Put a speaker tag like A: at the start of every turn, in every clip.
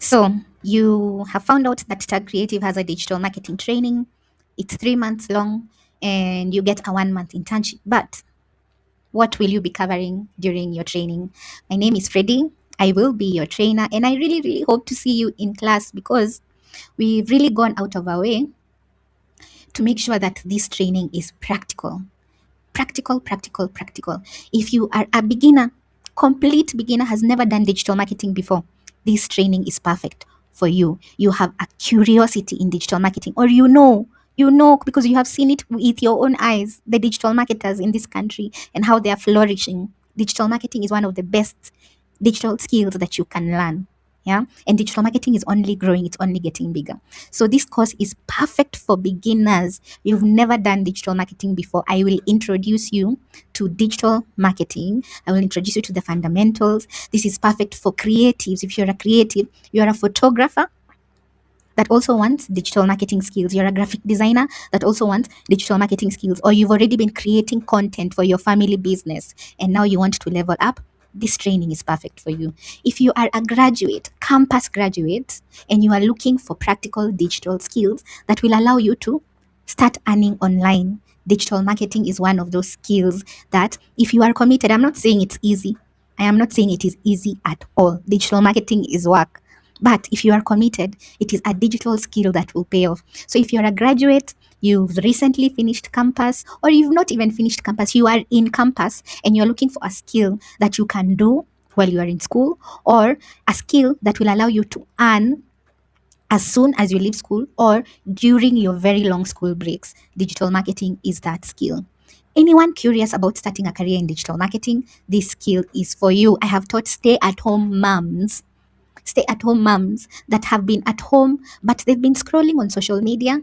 A: So you have found out that Tag Creative has a digital marketing training. It's 3 months long and you get a 1 month internship. But what will you be covering during your training? My name is Freddie. I will be your trainer and I really, really hope to see you in class because we've really gone out of our way to make sure that this training is practical. Practical, practical, practical. If you are a beginner, complete beginner, has never done digital marketing before, this training is perfect for you. You have a curiosity in digital marketing, or you know because you have seen it with your own eyes, the digital marketers in this country and how they are flourishing. Digital marketing is one of the best digital skills that you can learn. Yeah. And digital marketing is only growing, it's only getting bigger. So this course is perfect for beginners. You've never done digital marketing before. I will introduce you to digital marketing. I will introduce you to the fundamentals. This is perfect for creatives. If you're a creative, you're a photographer that also wants digital marketing skills. You're a graphic designer that also wants digital marketing skills, or you've already been creating content for your family business and now you want to level up. This training is perfect for you. If you are a graduate, campus graduate, and you are looking for practical digital skills that will allow you to start earning online, digital marketing is one of those skills that, if you are committed, I'm not saying it's easy. I am not saying it is easy at all. Digital marketing is work. But if you are committed, it is a digital skill that will pay off. So if you're a graduate, you've recently finished campus, or you've not even finished campus, you are in campus and you're looking for a skill that you can do while you are in school, or a skill that will allow you to earn as soon as you leave school or during your very long school breaks, digital marketing is that skill. Anyone curious about starting a career in digital marketing, this skill is for you. I have taught stay at home moms that have been at home, but they've been scrolling on social media.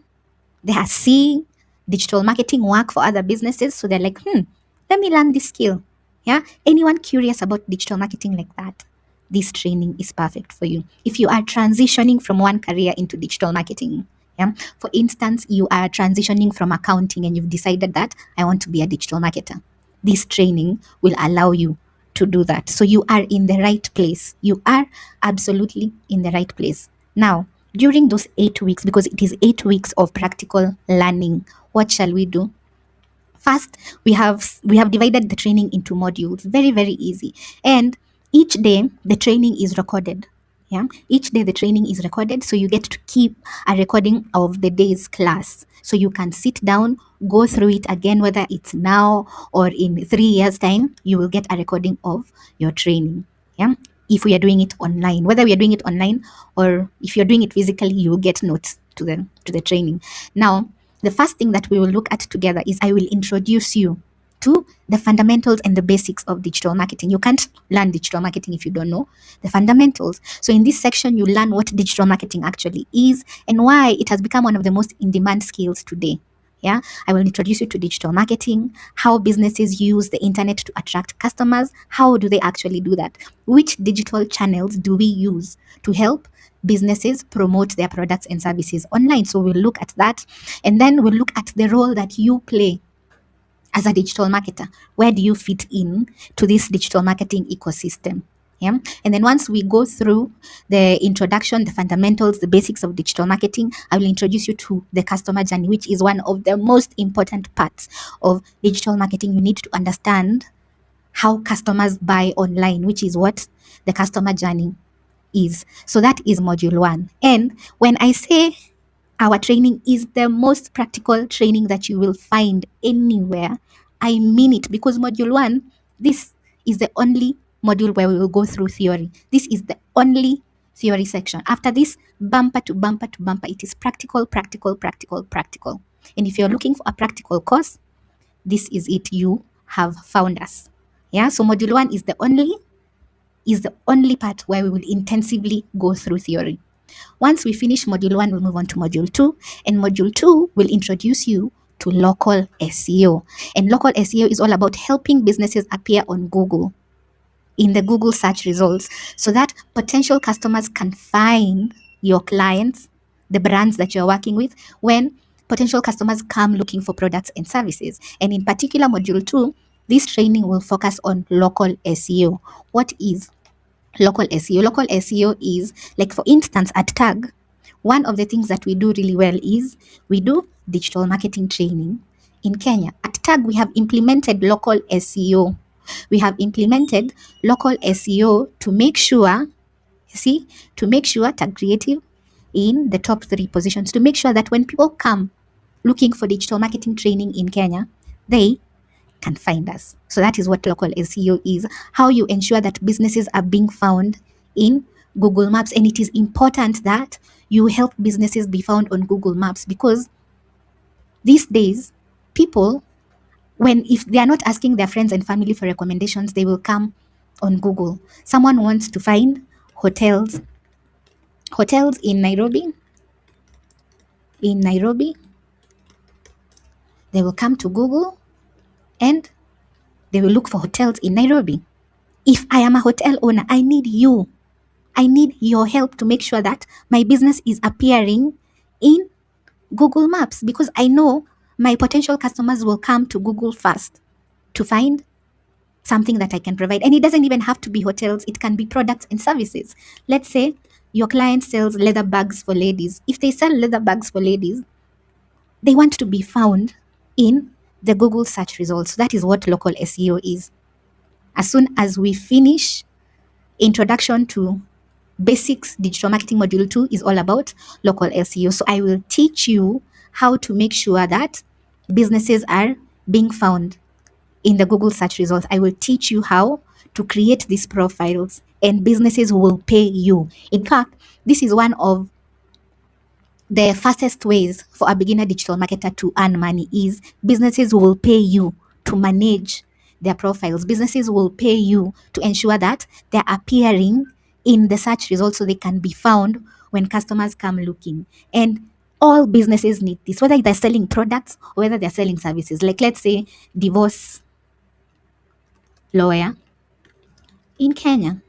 A: They are seeing digital marketing work for other businesses. So they're like, let me learn this skill. Yeah. Anyone curious about digital marketing like that? This training is perfect for you. If you are transitioning from one career into digital marketing, yeah. For instance, you are transitioning from accounting and you've decided that I want to be a digital marketer. This training will allow you to do that. So you are in the right place. You are absolutely in the right place. Now, during those 8 weeks, because it is 8 weeks of practical learning, what shall we do? First, we have divided the training into modules. Very, very easy. And each day the training is recorded. Yeah. Each day the training is recorded. So you get to keep a recording of the day's class. So you can sit down, go through it again, whether it's now or in 3 years' time, you will get a recording of your training. Yeah. If we are doing it online, whether we are doing it online or if you're doing it physically, you will get notes to the training. Now, the first thing that we will look at together is I will introduce you to the fundamentals and the basics of digital marketing. You can't learn digital marketing if you don't know the fundamentals. So in this section, you learn what digital marketing actually is and why it has become one of the most in-demand skills today. Yeah, I will introduce you to digital marketing, how businesses use the internet to attract customers. How do they actually do that? Which digital channels do we use to help businesses promote their products and services online? So we'll look at that. And then we'll look at the role that you play as a digital marketer. Where do you fit in to this digital marketing ecosystem? Yeah. And then once we go through the introduction, the fundamentals, the basics of digital marketing, I will introduce you to the customer journey, which is one of the most important parts of digital marketing. You need to understand how customers buy online, which is what the customer journey is. So that is module 1. And when I say our training is the most practical training that you will find anywhere, I mean it, because module 1, this is the only module where we will go through theory. This is the only theory section. After this, bumper to bumper to bumper, it is practical, practical, practical, practical. And if you're looking for a practical course, this is it. You have found us. Yeah. So module 1 is the only part where we will intensively go through theory. Once we finish module 1, we'll move on to module 2. And module 2 will introduce you to local SEO. And local SEO is all about helping businesses appear on Google, in the Google search results, so that potential customers can find your clients, the brands that you're working with, when potential customers come looking for products and services. And in particular, module 2, this training will focus on local SEO. What is local SEO. Local SEO is like, for instance, at Tag, one of the things that we do really well is we do digital marketing training in Kenya. At Tag, we have implemented local SEO. We have implemented local SEO to make sure, to make sure Tag Creative in the top 3 positions, to make sure that when people come looking for digital marketing training in Kenya, they can find us. So that is what local SEO is, how you ensure that businesses are being found in Google Maps. And it is important that you help businesses be found on Google Maps, because these days, people, if they are not asking their friends and family for recommendations, they will come on Google. Someone wants to find hotels in Nairobi. They will come to Google and they will look for hotels in Nairobi. If I am a hotel owner, I need your help to make sure that my business is appearing in Google Maps, because I know my potential customers will come to Google first to find something that I can provide. And it doesn't even have to be hotels, it can be products and services. Let's say your client sells leather bags for ladies. If they sell leather bags for ladies, they want to be found in the Google search results. That is what local SEO is. As soon as we finish Introduction to Basics Digital Marketing Module 2 is all about local SEO. So I will teach you how to make sure that businesses are being found in the Google search results. I will teach you how to create these profiles, and businesses will pay you. In fact, this is one of the fastest ways for a beginner digital marketer to earn money. Is businesses will pay you to manage their profiles. Businesses will pay you to ensure that they're appearing in the search results so they can be found when customers come looking. And all businesses need this, whether they're selling products or whether they're selling services. Like, let's say, divorce lawyer in Kenya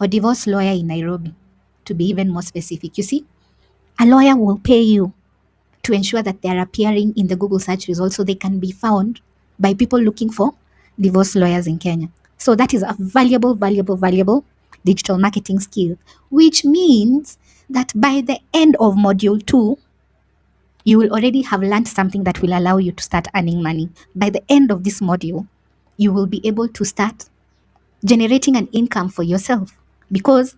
A: or divorce lawyer in Nairobi, to be even more specific. You see, a lawyer will pay you to ensure that they are appearing in the Google search results so they can be found by people looking for divorce lawyers in Kenya. So that is a valuable digital marketing skill, which means that by the end of module 2, you will already have learned something that will allow you to start earning money. By the end of this module, you will be able to start generating an income for yourself, because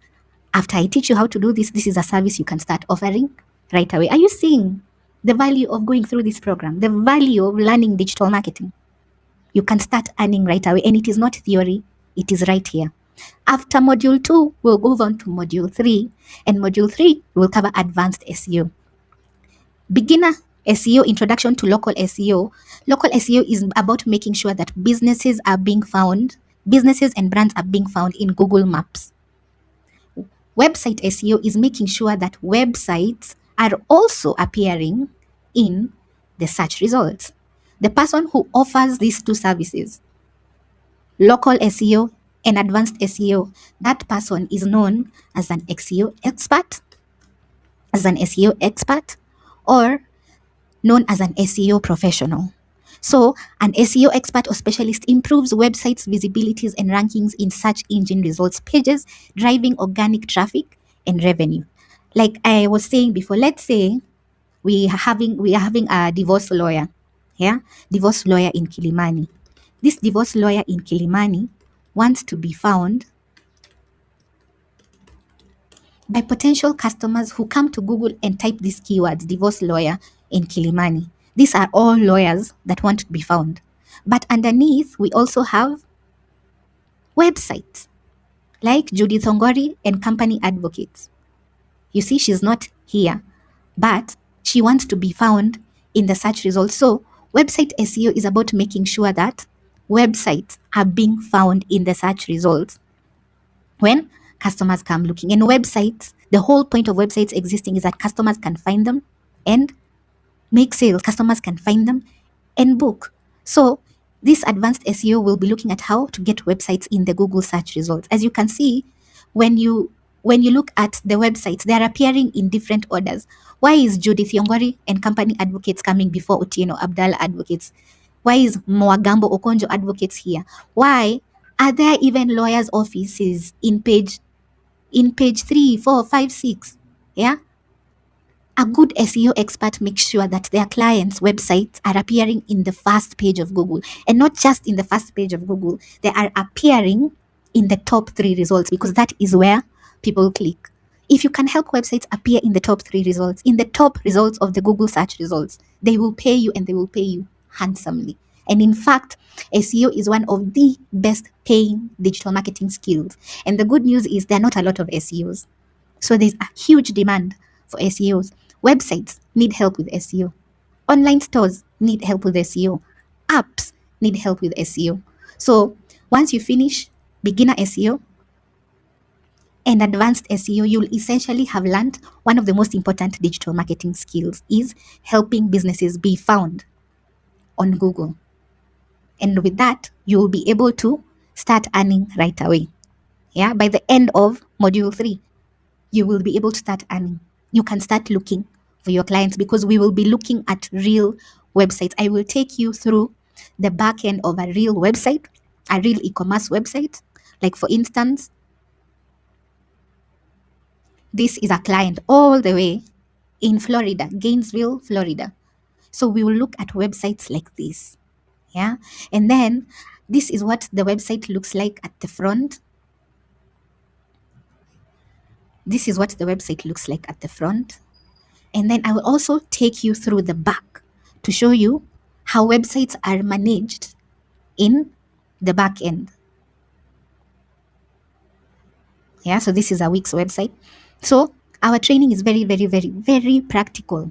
A: after I teach you how to do this, this is a service you can start offering right away. Are you seeing the value of going through this program? The value of learning digital marketing? You can start earning right away, and it is not theory, it is right here. After module 2, we'll move on to module 3, and module 3 will cover advanced SEO. Beginner SEO, introduction to local SEO. Local SEO is about making sure that businesses are being found, businesses and brands are being found in Google Maps. Website SEO is making sure that websites are also appearing in the search results. The person who offers these two services, local SEO and advanced SEO, that person is known as an SEO expert, or known as an SEO professional. So an SEO expert or specialist improves websites' visibilities and rankings in search engine results pages, driving organic traffic and revenue. Like I was saying before, let's say we are having a divorce lawyer, divorce lawyer in Kilimani. This divorce lawyer in Kilimani wants to be found by potential customers who come to Google and type these keywords, divorce lawyer in Kilimani. These are all lawyers that want to be found. But underneath, we also have websites like Judith Ongori and Company Advocates. You see, she's not here, but she wants to be found in the search results. So website SEO is about making sure that websites are being found in the search results when customers come looking. And websites, the whole point of websites existing is that customers can find them and make sales. Customers can find them and book. So this advanced SEO will be looking at how to get websites in the Google search results. As you can see, when you look at the websites, they are appearing in different orders. Why is Judith Yongori and Company Advocates coming before Otieno Abdallah Advocates? Why is Mwagambo Okonjo Advocates here? Why Are there even lawyers' offices in page 3, 4, 5, 6? Yeah. A good SEO expert makes sure that their clients' websites are appearing in the first page of Google, and not just in the first page of Google, they are appearing in the top 3 results, because that is where people click. If you can help websites appear in the top 3 results, in the top results of the Google search results, they will pay you, and they will pay you handsomely. And in fact, SEO is one of the best paying digital marketing skills. And the good news is there are not a lot of SEOs. So there's a huge demand for SEOs. Websites need help with SEO. Online stores need help with SEO. Apps need help with SEO. So once you finish beginner SEO and advanced SEO, you'll essentially have learned one of the most important digital marketing skills is helping businesses be found on Google. And with that, you'll be able to start earning right away. Yeah, by the end of module 3, you will be able to start earning. You can start looking for your clients, because we will be looking at real websites. I will take you through the back end of a real website, a real e-commerce website. Like for instance, this is a client all the way in Florida, Gainesville, Florida. So we will look at websites like this. Yeah. And then this is what the website looks like at the front. This is what the website looks like at the front. And then I will also take you through the back to show you how websites are managed in the back end. Yeah, so this is a Wix website. So our training is very, very, very, very practical,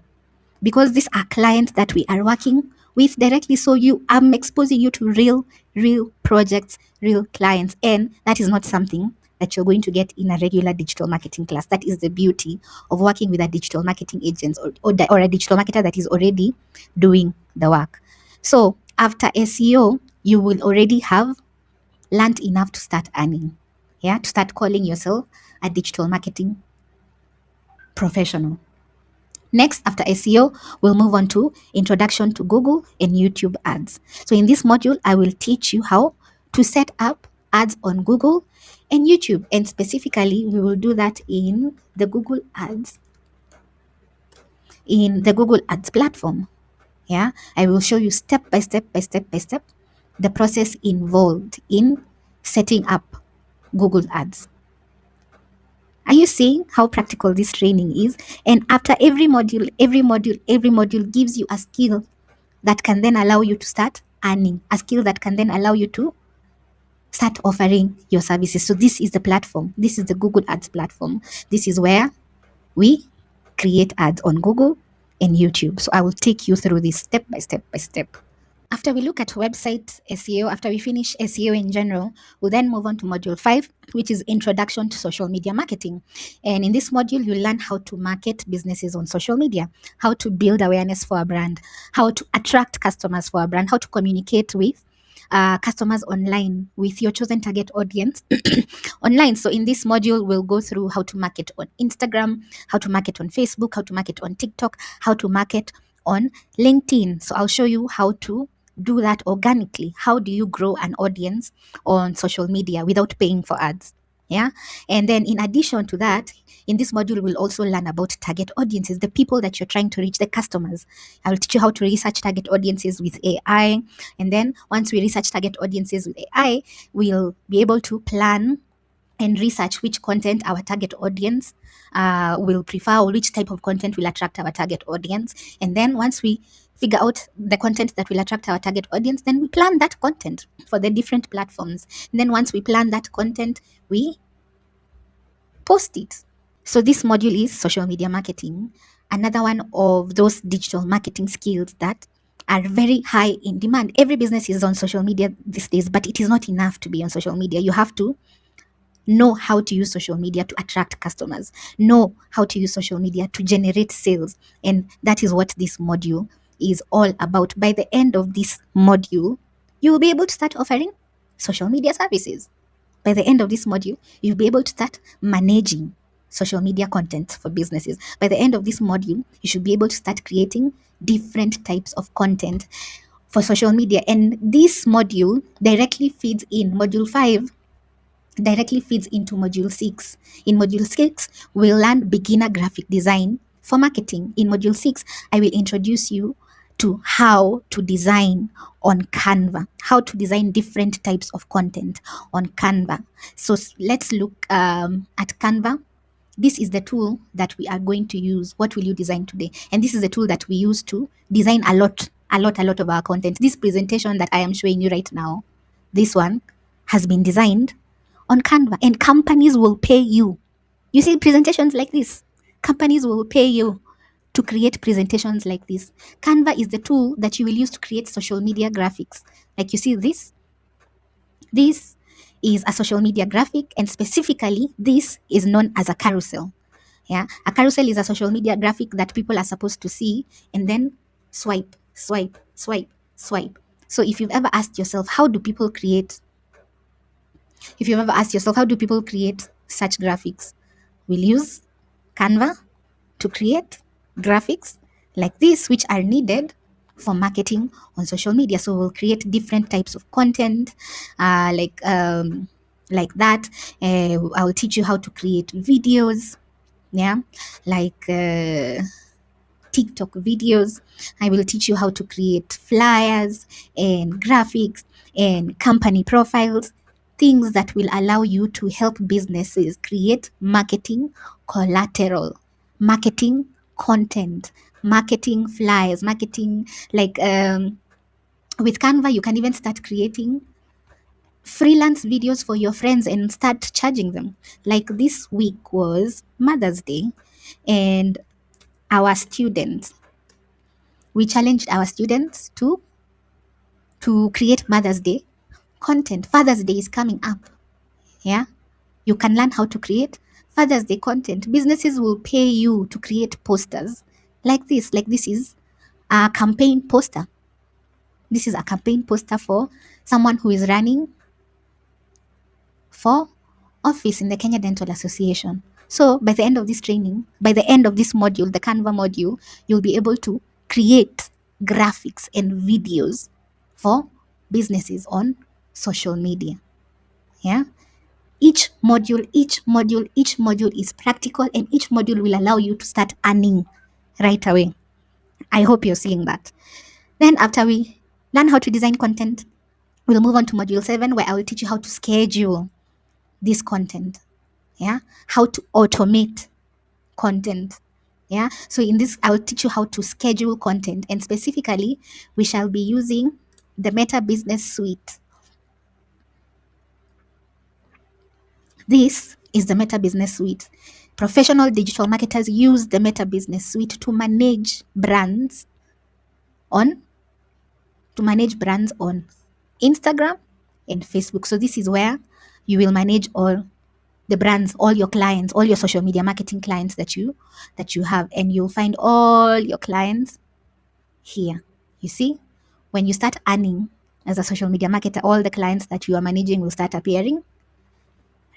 A: because these are clients that we are working with directly. So I'm exposing you to real projects, real clients. And that is not something that you're going to get in a regular digital marketing class. That is the beauty of working with a digital marketing agent or a digital marketer that is already doing the work. So after SEO, you will already have learned enough to start earning. Yeah, to start calling yourself a digital marketing professional. Next, after SEO, we'll move on to Introduction to Google and YouTube ads. So in this module, I will teach you how to set up ads on Google and YouTube. And specifically, we will do that in the Google Ads, platform. Yeah, I will show you step by step the process involved in setting up Google Ads. Are you seeing how practical this training is? And after every module gives you a skill that can then allow you to start earning, a skill that can then allow you to start offering your services. So this is the platform. This is the Google Ads platform. This is where we create ads on Google and YouTube. So I will take you through this step by step. After we look at website SEO, after we finish SEO in general, we'll then move on to module 5, which is Introduction to Social Media Marketing. And in this module, you'll learn how to market businesses on social media, how to build awareness for a brand, how to attract customers for a brand, how to communicate with customers online with your chosen target audience online. So in this module, we'll go through how to market on Instagram, how to market on Facebook, how to market on TikTok, how to market on LinkedIn. So I'll show you how to do that organically. How do you grow an audience on social media without paying for ads? Yeah. And then in addition to that, in this module, we'll also learn about target audiences, the people that you're trying to reach, the customers. I will teach you how to research target audiences with AI. And then once we research target audiences with AI, we'll be able to plan and research which content our target audience will prefer, or which type of content will attract our target audience. And then once we figure out the content that will attract our target audience, then we plan that content for the different platforms. And then once we plan that content, we post it. So this module is social media marketing, another one of those digital marketing skills that are very high in demand. Every business is on social media these days, but it is not enough to be on social media. You have to know how to use social media to attract customers, know how to use social media to generate sales. And that is what this module is all about. By the end of this module, you will be able to start offering social media services. By the end of this module, you'll be able to start managing social media content for businesses. By the end of this module, you should be able to start creating different types of content for social media. And this module directly feeds in module 5, directly feeds into module 6. In module 6, we'll learn beginner graphic design for marketing. In module 6, I will introduce you to how to design on Canva, how to design different types of content on Canva. So let's look at Canva. This is the tool that we are going to use. What will you design today? And this is the tool that we use to design a lot of our content. This presentation that I am showing you right now, this one has been designed on Canva, and companies will pay you. You see presentations like this, companies will pay you to create presentations like this. Canva is the tool that you will use to create social media graphics. Like you see this is a social media graphic, and specifically this is known as a carousel. Yeah, a carousel is a social media graphic that people are supposed to see and then swipe, swipe, swipe, swipe. So if you've ever asked yourself, how do people create such graphics? We'll use Canva to create graphics like this, which are needed for marketing on social media. So we'll create different types of content, like that. I'll teach you how to create videos, yeah, like TikTok videos. I will teach you how to create flyers and graphics and company profiles, things that will allow you to help businesses create marketing collateral, marketing content, marketing flyers, marketing with Canva, you can even start creating freelance videos for your friends and start charging them. Like this week was Mother's Day, and our students, we challenged our students to create Mother's Day content. Father's Day is coming up. Yeah, you can learn how to create Father's Day content. Businesses will pay you to create posters like this. Like this is a campaign poster. This is a campaign poster for someone who is running for office in the Kenya Dental Association. So by the end of this training, by the end of this module, the Canva module, you'll be able to create graphics and videos for businesses on social media. Yeah. Each module is practical, and each module will allow you to start earning right away. I hope you're seeing that. Then after we learn how to design content, we'll move on to module 7, where I will teach you how to schedule this content. Yeah, how to automate content. Yeah, so in this I'll teach you how to schedule content, and specifically we shall be using the Meta Business Suite. This is the Meta Business Suite. Professional digital marketers use the Meta Business Suite to manage brands on Instagram and Facebook. So this is where you will manage all the brands, all your clients, all your social media marketing clients that you have, and you'll find all your clients here. You see, when you start earning as a social media marketer, all the clients that you are managing will start appearing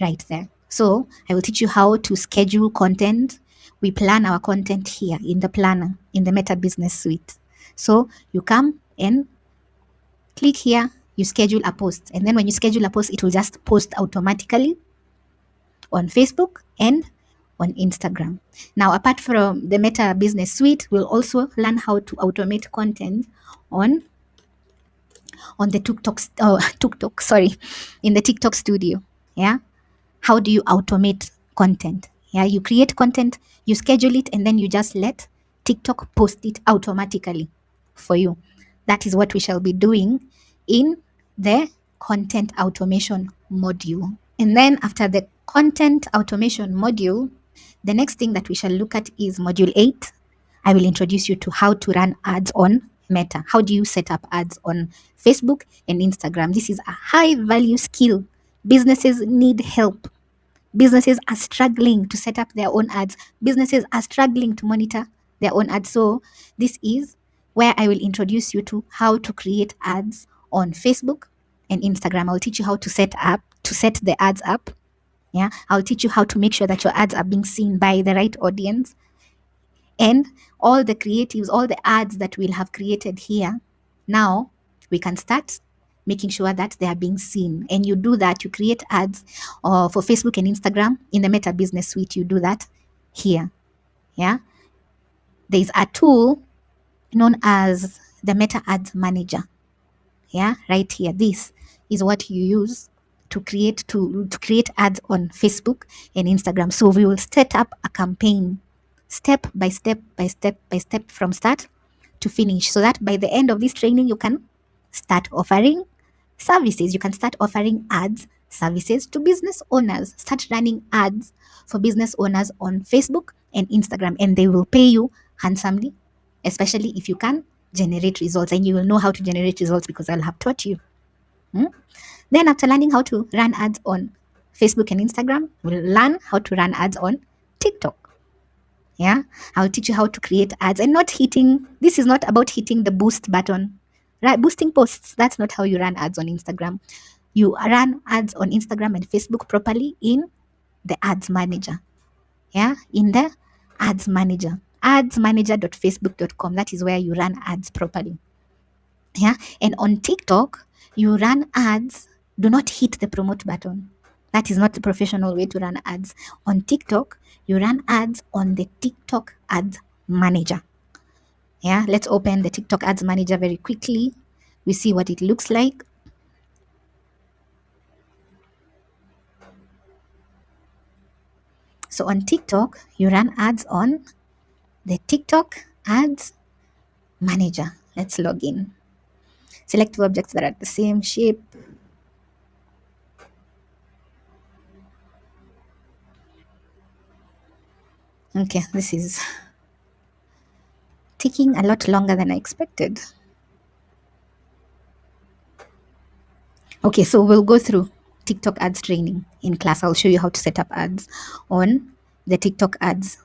A: right there. So I will teach you how to schedule content. We plan our content here in the planner, in the Meta Business Suite. So you come and click here, you schedule a post, and then when you schedule a post, it will just post automatically on Facebook and on Instagram. Now, apart from the Meta Business Suite, we'll also learn how to automate content on the in the TikTok studio. Yeah. How do you automate content? Yeah, you create content, you schedule it, and then you just let TikTok post it automatically for you. That is what we shall be doing in the content automation module. And then after the content automation module, the next thing that we shall look at is module 8. I will introduce you to how to run ads on Meta. How do you set up ads on Facebook and Instagram? This is a high value skill. Businesses need help. Businesses are struggling to set up their own ads. Businesses are struggling to monitor their own ads. So this is where I will introduce you to how to create ads on Facebook and Instagram. I'll teach you how to set the ads up. Yeah, I'll teach you how to make sure that your ads are being seen by the right audience. And all the creatives, all the ads that we'll have created here, now we can start making sure that they are being seen. And you do that, you create ads for Facebook and Instagram in the Meta Business Suite. You do that here. Yeah. There's a tool known as the Meta Ads Manager. Yeah, right here. This is what you use to create ads on Facebook and Instagram. So we will set up a campaign step by step by step by step from start to finish, so that by the end of this training you can start offering services. You can start offering ads, services to business owners. Start running ads for business owners on Facebook and Instagram, and they will pay you handsomely, especially if you can generate results. And you will know how to generate results because I'll have taught you. Then after learning how to run ads on Facebook and Instagram, we'll learn how to run ads on TikTok. Yeah, I'll teach you how to create ads and this is not about hitting the boost button, right? Boosting posts, that's not how you run ads on Instagram. You run ads on Instagram and Facebook properly in the ads manager. Yeah, in the ads manager, adsmanager.facebook.com. That is where you run ads properly. Yeah, and on TikTok, you run ads. Do not hit the promote button. That is not the professional way to run ads. On TikTok, you run ads on the TikTok ads manager. Yeah, let's open the TikTok ads manager very quickly. We see what it looks like. So on TikTok, you run ads on the TikTok ads manager. Let's log in. Select two objects that are the same shape. Okay, this is taking a lot longer than I expected. Okay, so we'll go through TikTok ads training in class. I'll show you how to set up ads on the TikTok ads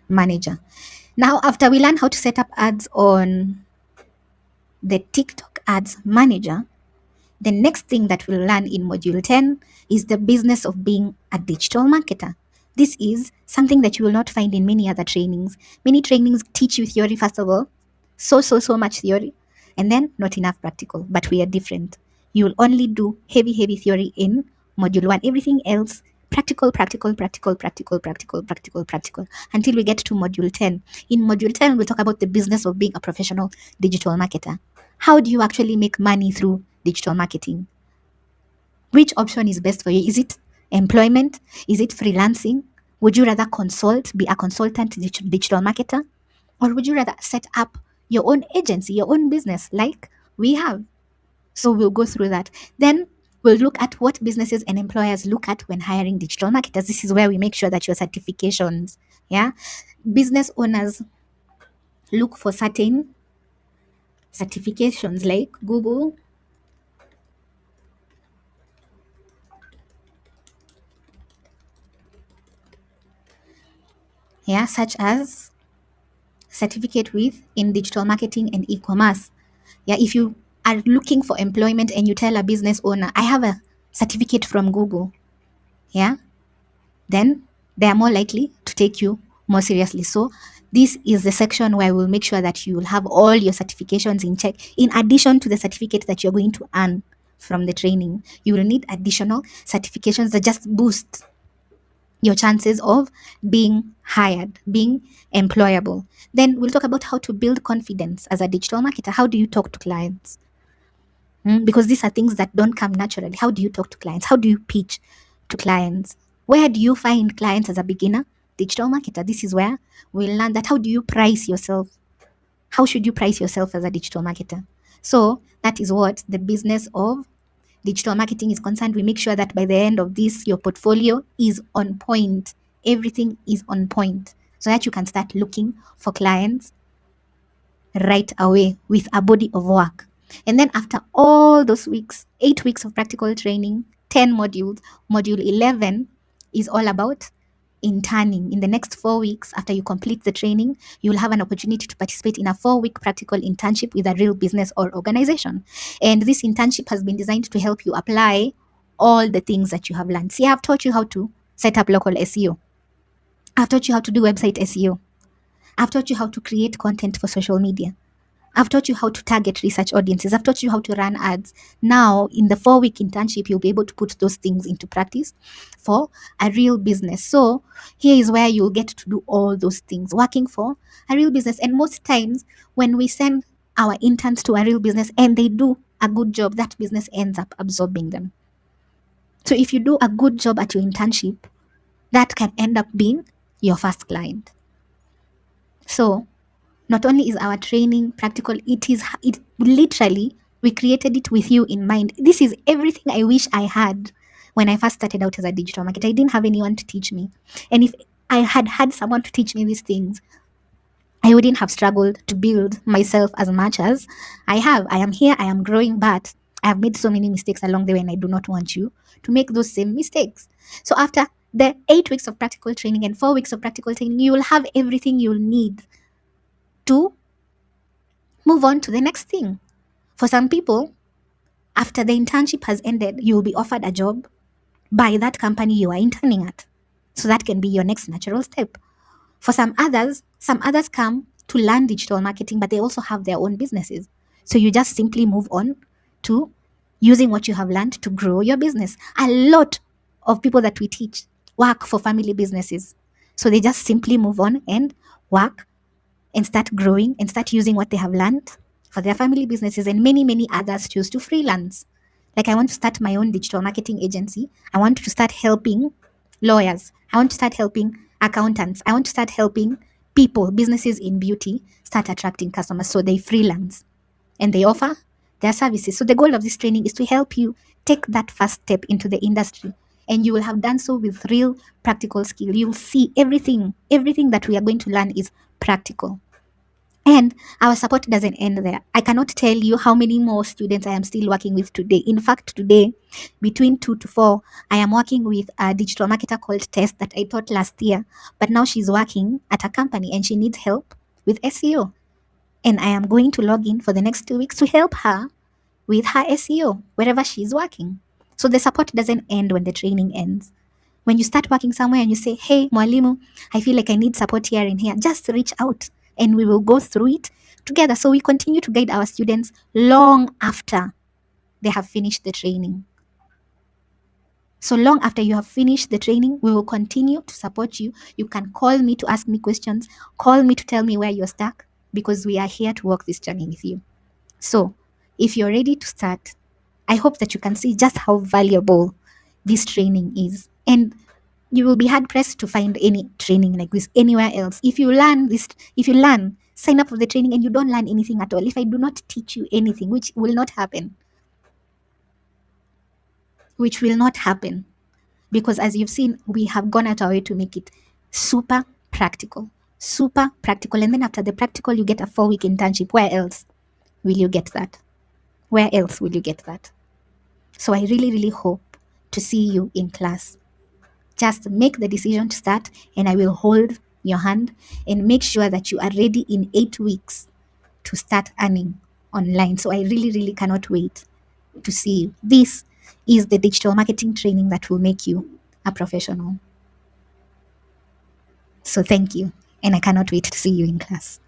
A: manager. Now, after we learn how to set up ads on the TikTok ads manager, the next thing that we'll learn in module 10 is the business of being a digital marketer. This is something that you will not find in many other trainings. Many trainings teach you theory, first of all, so much theory, and then not enough practical, but we are different. You will only do heavy theory in module 1. Everything else, practical, until we get to module 10. In module 10, we'll talk about the business of being a professional digital marketer. How do you actually make money through digital marketing? Which option is best for you? Is it employment? Is it freelancing? Would you rather be a consultant digital marketer? Or would you rather set up your own agency, your own business like we have? So we'll go through that. Then we'll look at what businesses and employers look at when hiring digital marketers. This is where we make sure that your certifications, yeah, business owners look for certain certifications like Google, yeah, such as certificate in digital marketing and e-commerce. Yeah, if you are looking for employment and you tell a business owner, I have a certificate from Google, yeah, then they are more likely to take you more seriously. So this is the section where we'll make sure that you will have all your certifications in check. In addition to the certificate that you're going to earn from the training, you will need additional certifications that just boost your chances of being hired, being employable. Then we'll talk about how to build confidence as a digital marketer. How do you talk to clients? Because these are things that don't come naturally. How do you talk to clients? How do you pitch to clients? Where do you find clients as a beginner digital marketer? This is where we'll learn that. How do you price yourself? How should you price yourself as a digital marketer? So that is what the business of digital marketing is concerned. We make sure that by the end of this, your portfolio is on point. Everything is on point so that you can start looking for clients right away with a body of work. And then after all those weeks, 8 weeks of practical training, 10 modules, module 11 is all about interning. In the next 4 weeks, after you complete the training, you will have an opportunity to participate in a 4-week practical internship with a real business or organization. And this internship has been designed to help you apply all the things that you have learned. See, I've taught you how to set up local SEO. I've taught you how to do website SEO. I've taught you how to create content for social media. I've taught you how to target research audiences. I've taught you how to run ads. Now, in the 4-week internship, you'll be able to put those things into practice for a real business. So here is where you'll get to do all those things, working for a real business. And most times, when we send our interns to a real business and they do a good job, that business ends up absorbing them. So if you do a good job at your internship, that can end up being your first client. So not only is our training practical, it literally, we created it with you in mind. This is everything I wish I had when I first started out as a digital marketer. I didn't have anyone to teach me. And if I had had someone to teach me these things, I wouldn't have struggled to build myself as much as I have. I am here, I am growing, but I have made so many mistakes along the way, and I do not want you to make those same mistakes. So after the 8 weeks of practical training and 4 weeks of practical training, you will have everything you'll need to move on to the next thing. For some people, after the internship has ended, you will be offered a job by that company you are interning at. So that can be your next natural step. For some others come to learn digital marketing, but they also have their own businesses. So you just simply move on to using what you have learned to grow your business. A lot of people that we teach work for family businesses. So they just simply move on and work and start growing and start using what they have learned for their family businesses. And many, many others choose to freelance. Like, I want to start my own digital marketing agency. I want to start helping lawyers. I want to start helping accountants. I want to start helping people, businesses in beauty, start attracting customers. So they freelance and they offer their services. So the goal of this training is to help you take that first step into the industry. And you will have done so with real practical skill. You'll see everything that we are going to learn is practical. And our support doesn't end there. I cannot tell you how many more students I am still working with today. In fact, today, between 2 to 4, I am working with a digital marketer called Tess that I taught last year. But now she's working at a company and she needs help with SEO. And I am going to log in for the next 2 weeks to help her with her SEO wherever she's working. So the support doesn't end when the training ends. When you start working somewhere and you say, hey, Mwalimu, I feel like I need support here and here, just reach out and we will go through it together. So we continue to guide our students long after they have finished the training. So long after you have finished the training, we will continue to support you. You can call me to ask me questions, call me to tell me where you're stuck, because we are here to walk this journey with you. So if you're ready to start, I hope that you can see just how valuable this training is. And you will be hard pressed to find any training like this anywhere else. If you learn, sign up for the training and you don't learn anything at all, if I do not teach you anything, which will not happen, because as you've seen, we have gone out our way to make it super practical. And then after the practical, you get a 4-week internship. Where else will you get that? So I really, really hope to see you in class. Just make the decision to start, and I will hold your hand and make sure that you are ready in 8 weeks to start earning online. So I really, really cannot wait to see you. This is the digital marketing training that will make you a professional. So thank you, and I cannot wait to see you in class.